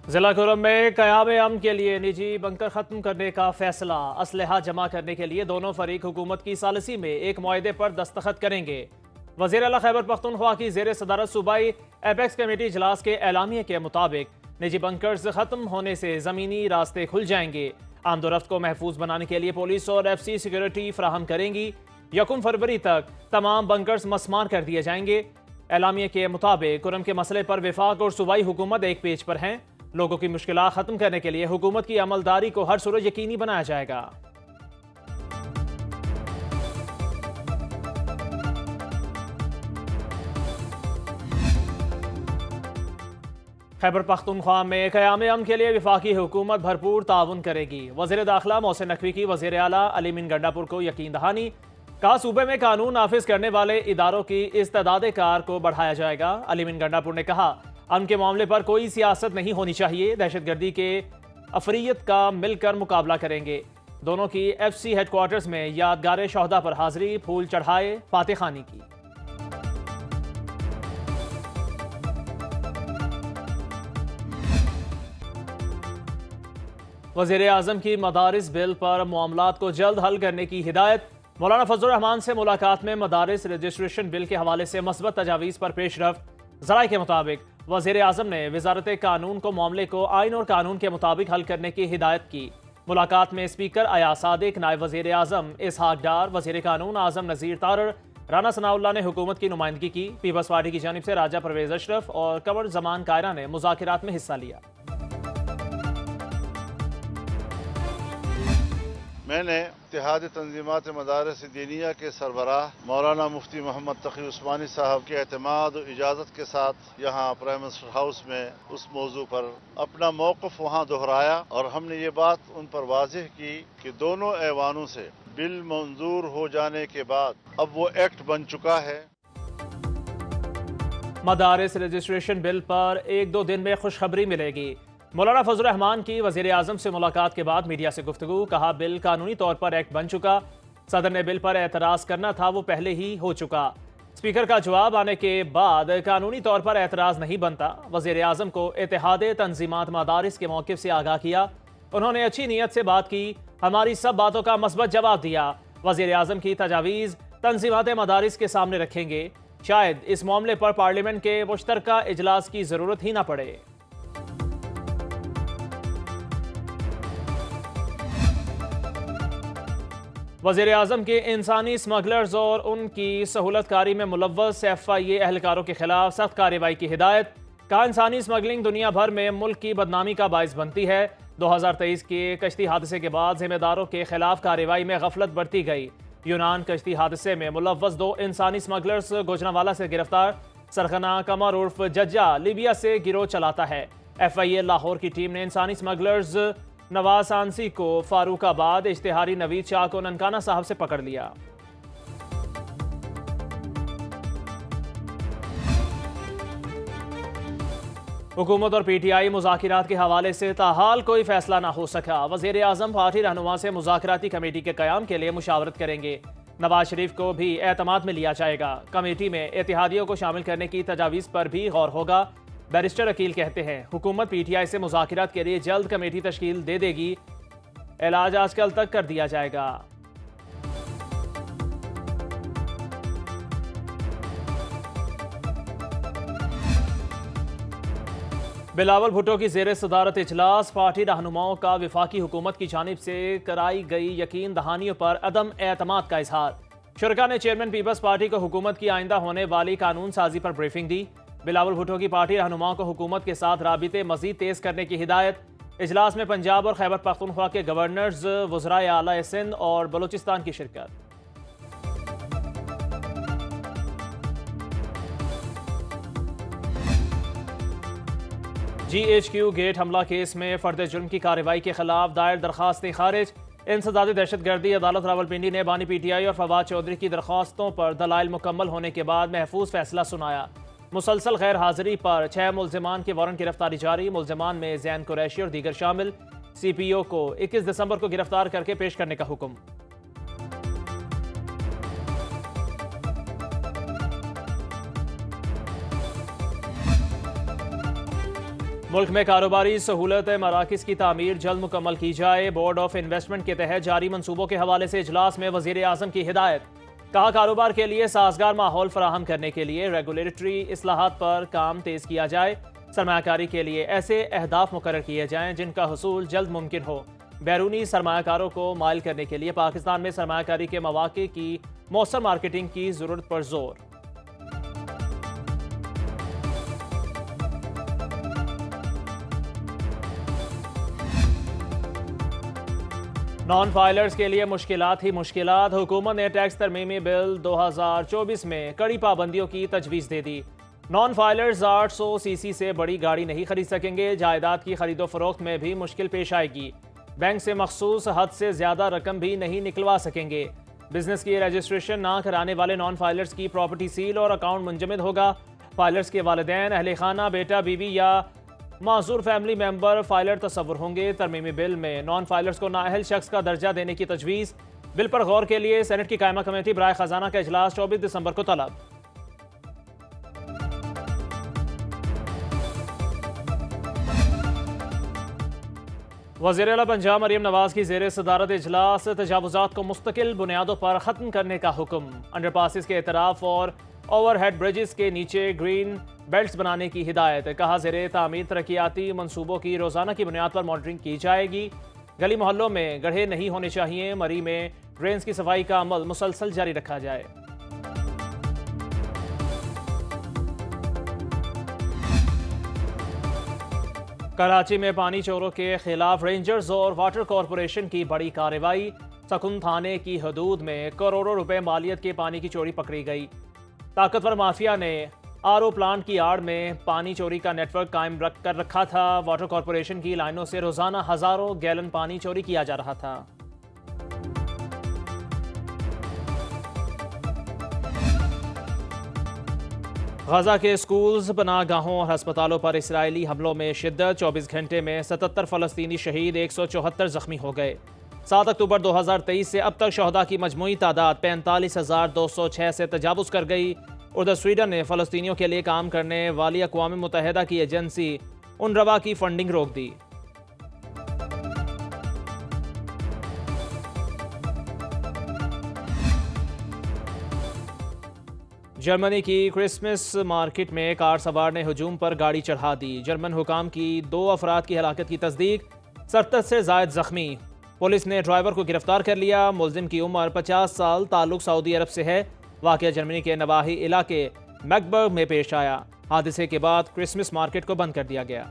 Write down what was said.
जिला खुर्रम में क़याम अमन के लिए निजी बंकर ख़त्म करने का फैसला। असलहा जमा करने के लिए दोनों फरीक हुकूमत की सालिसी में एक मुआहदे पर दस्तखत करेंगे। वज़ीर आला खैबर पख्तूनख्वा की ज़ेर सदारत सूबाई एपेक्स कमेटी इजलास के एलामिये के मुताबिक निजी बंकर्स ख़त्म होने से ज़मीनी रास्ते खुल जाएंगे। आमदोरफ्त को महफूज बनाने के लिए पुलिस और FC सिक्योरिटी फ्राहम करेंगी। 1 फरवरी तक तमाम बंकर्स मस्मार कर दिए जाएंगे। एलामिये के मुताबिक खुर्रम के मसले पर विफाक और सूबाई हुकूमत एक पेज पर हैं। लोगों की मुश्किलात खत्म करने के लिए हुकूमत की अमलदारी को हर सूरत यकीनी बनाया जाएगा। खैबर पख्तूनख्वा में क़याम अमन के लिए विफाकी हुकूमत भरपूर ताउन करेगी। वज़ीर दाखिला मोहसिन नकवी की वज़ीर आला अली मीन गंडापुर को यकीन दहानी। कहा, सूबे में कानून नाफिज करने वाले इदारों की इस्तेदाद कार को बढ़ाया जाएगा। अली मीन गंडापुर ने कहा, अमन के मामले पर कोई सियासत नहीं होनी चाहिए। दहशतगर्दी के अफरियत का मिलकर मुकाबला करेंगे। दोनों की FC हेडक्वार्टर्स में यादगार शहदा पर हाजिरी, फूल चढ़ाए, फातह खानी की। वज़ीर आज़म की मदारिस बिल पर मामलात को जल्द हल करने की हिदायत। मौलाना फजलुर रहमान से मुलाकात में मदारिस रजिस्ट्रेशन बिल के हवाले से मस्बत तजावीज़ पर पेशरफ्त। ज़राए के मुताबिक वज़ीर आज़म ने वज़ारत कानून को मामले को आइन और कानून के मुताबिक हल करने की हिदायत की। मुलाकात में स्पीकर अयाज सादिक, नायब वज़ीर आज़म इसहाक डार, वज़ीर कानून आज़म नज़ीर तारड़, राना सनाउल्लाह ने हुकूमत की नुमाइंदगी की। पीपल्स पार्टी की जानिब से राजा परवेज़ अशरफ और कमर जमान कायरा ने मुज़ाकिरात में हिस्सा लिया। मैंने इत्तेहादी तंजीमात मदारिस दीनिया के सरबराह मौलाना मुफ्ती मोहम्मद तकी उस्मानी साहब के एतमाद और इजाज़त के साथ यहाँ प्राइम मिनिस्टर हाउस में उस मौजू पर अपना मौक़िफ़ वहाँ दोहराया और हमने ये बात उन पर वाज़ेह की कि दोनों ऐवानों से बिल मंजूर हो जाने के बाद अब वो एक्ट बन चुका है। मदारिस रजिस्ट्रेशन बिल पर 1-2 दिन में खुशखबरी मिलेगी। मौलाना फजलुर रहमान की वज़ीर आज़म से मुलाकात के बाद मीडिया से गुफ्तगू। कहा, बिल कानूनी तौर पर एक्ट बन चुका। सदर ने बिल पर एतराज़ करना था, वो पहले ही हो चुका। स्पीकर का जवाब आने के बाद कानूनी तौर पर एतराज़ नहीं बनता। वज़ीर आज़म को इत्तेहादे तंजीमात मदारिस के मौक़िफ़ से आगाह किया। उन्होंने अच्छी नीयत से बात की, हमारी सब बातों का मस्बत जवाब दिया। वज़ीर आज़म की तजावीज़ तंजीमात मदारिस के सामने रखेंगे। शायद इस मामले पर पार्लियामेंट के मुश्तरका इजलास की ज़रूरत ही ना पड़े। वज़ीर आज़म के इंसानी स्मगलर्स और उनकी सहूलतकारी में मुलव्वस FIA एहलकारों के खिलाफ सख्त कार्रवाई की हिदायत। कहा, इंसानी स्मगलिंग दुनिया भर में मुल्क की बदनामी का बाइस बनती है। 2023 के कश्ती हादसे के बाद जिम्मेदारों के खिलाफ कार्रवाई में गफलत बरती गई। यूनान कश्ती हादसे में मुलव्वस 2 इंसानी स्मगलर्स गुजरांवाला से गिरफ्तार। सरखना कमर उर्फ जज्जा लीबिया से गिरोह चलाता है। FIA लाहौर की टीम ने इंसानी स्मगलर्स नवाज आंसी को फारूकाबाद, इश्तिहारी नवीद शाह को ननकाना साहब से पकड़ लिया। हुकूमत और PTI मुज़ाकिरात के हवाले से ताहाल कोई फैसला ना हो सका। वज़ीर आज़म पार्टी रहनुमा से मुज़ाकराती कमेटी के क़याम के लिए मुशावरत करेंगे। नवाज शरीफ को भी एतमाद में लिया जाएगा। कमेटी में इत्तेहादियों को शामिल करने की तजावीज़ पर भी गौर होगा। बैरिस्टर अकील कहते हैं, हुकूमत PTI से मुज़ाकिरात के लिए जल्द कमेटी तश्कील दे देगी। इलाज आजकल तक कर दिया जाएगा। बिलावल भुट्टो की ज़ेर सदारत इजलास। पार्टी रहनुमाओं का विफाकी हुकूमत की जानिब से कराई गई यकीन दहानियों पर अदम एतमाद का इजहार। शुरका ने चेयरमैन पीपल्स पार्टी को हुकूमत की आइंदा होने वाली कानून साजी पर ब्रीफिंग दी। बिलावल भुट्टो की पार्टी रहनुमाओं को हुकूमत के साथ राबिते मजीद तेज करने की हिदायत। इजलास में पंजाब और खैबर पख्तूनख्वा के गवर्नर्स, वज़राए आला सिंध और बलूचिस्तान की शिरकत। GHQ गेट हमला केस में फर्द जुर्म की कार्रवाई के खिलाफ दायर दरखास्तें खारिज। इंसदाद दहशतगर्दी अदालत रावलपिंडी ने बानी PTI और फवाद चौधरी की दरख्वास्तों पर दलाइल मुकम्मल होने के बाद महफूज फैसला सुनाया। मुसलसल गैर हाजिरी पर 6 मुल्जिमान की वारंट गिरफ्तारी जारी। मुल्जिमान में जैन कुरैशी और दीगर शामिल। CPO को 21 दिसंबर को गिरफ्तार करके पेश करने का हुक्म। मुल्क में कारोबारी सहूलत मराकज़ की तामीर जल्द मुकम्मल की जाए। बोर्ड ऑफ इन्वेस्टमेंट के तहत जारी मंसूबों के हवाले से इजलास में वज़ीर आज़म की हिदायत। कहा, कारोबार के लिए साजगार माहौल फराहम करने के लिए रेगुलेटरी इस्लाहात पर काम तेज़ किया जाए। सरमायाकारी के लिए ऐसे अहदाफ मुकर्रर किए जाएँ जिनका हसूल जल्द मुमकिन हो। बैरूनी सरमायाकारों को माइल करने के लिए पाकिस्तान में सरमायाकारी के मौक़े की मौसर मार्केटिंग की ज़रूरत पर जोर। नॉन फाइलर्स के लिए मुश्किलात ही मुश्किलात। हुकूमत ने टैक्स तरमीमी बिल 2024 में कड़ी पाबंदियों की तजवीज़ दे दी। नॉन फाइलर्स 800 सीसी से बड़ी गाड़ी नहीं खरीद सकेंगे। जायदाद की खरीदो फरोख्त में भी मुश्किल पेश आएगी। बैंक से मखसूस हद से ज़्यादा रकम भी नहीं निकलवा सकेंगे। बिजनेस की रजिस्ट्रेशन ना कराने वाले नॉन फाइलर्स की प्रॉपर्टी सील और अकाउंट मुंजमद होगा। फाइलर्स के वालिदैन, अहले खाना, बेटा, बीवी या माजूर फैमिली मेंबर फाइलर तस्वुर होंगे। तरमीमी बिल में नॉन फाइलर्स को नाअहल शख्स का दर्जा देने की तजवीज़। बिल पर गौर के लिए सेनेट की कायमा कमेटी बराए खजाना का इजलास 24 दिसंबर को तलब। वज़ीर आला पंजाब मरीम नवाज की ज़ेर सदारत इजलास। तजावुज़ात को मुस्तकिल बुनियादों पर ख़त्म करने का हुक्म। अंडरपासिस के एतराफ़ और ओवरहेड ब्रिजेस के नीचे ग्रीन बेल्ट्स बनाने की हिदायत। कहा, ज़ेरे तामीर तरक्याती मनसूबों की रोज़ाना की बुनियाद पर मॉनिटरिंग की जाएगी। गली मोहल्लों में गड्ढे नहीं होने चाहिए। मरी में ड्रेन्स की सफाई का अमल मुसलसल जारी रखा जाए। कराची में पानी चोरों के खिलाफ रेंजर्स और वाटर कॉरपोरेशन की बड़ी कार्रवाई। सकुन थाने की हदूद में करोड़ों रुपए मालियत के पानी की चोरी पकड़ी गई। ताकतवर माफिया ने आरओ प्लांट की आड़ में पानी चोरी का नेटवर्क कायम कर रखा था। वाटर कॉरपोरेशन की लाइनों से रोजाना हजारों गैलन पानी चोरी किया जा रहा था। गजा के स्कूल्स, पनाहगाहों और अस्पतालों पर इसराइली हमलों में शिद्दत। 24 घंटे में 77 फ़लस्तीनी शहीद, 174 जख्मी हो गए। 7 अक्टूबर 2023 से अब तक शहदा की मजमूई तादाद 45,206 से तजावुज़ कर गई। उधर स्वीडन ने फ़लस्तीनियों के लिए काम करने वाली अक़वाम मुत्तहिदा की एजेंसी उनरवा की फंडिंग रोक दी। जर्मनी की क्रिसमस मार्केट में कार सवार ने हुजूम पर गाड़ी चढ़ा दी। जर्मन हुकाम की 2 अफराद की हलाकत की तस्दीक। 70 से ज़ायद जख्मी। पुलिस ने ड्राइवर को गिरफ्तार कर लिया। मुलजिम की उम्र 50 साल, ताल्लुक सऊदी अरब से है। वाक़या जर्मनी के नवाही इलाके मैकबर्ग में पेश आया। हादसे के बाद क्रिसमस मार्केट को बंद कर दिया गया।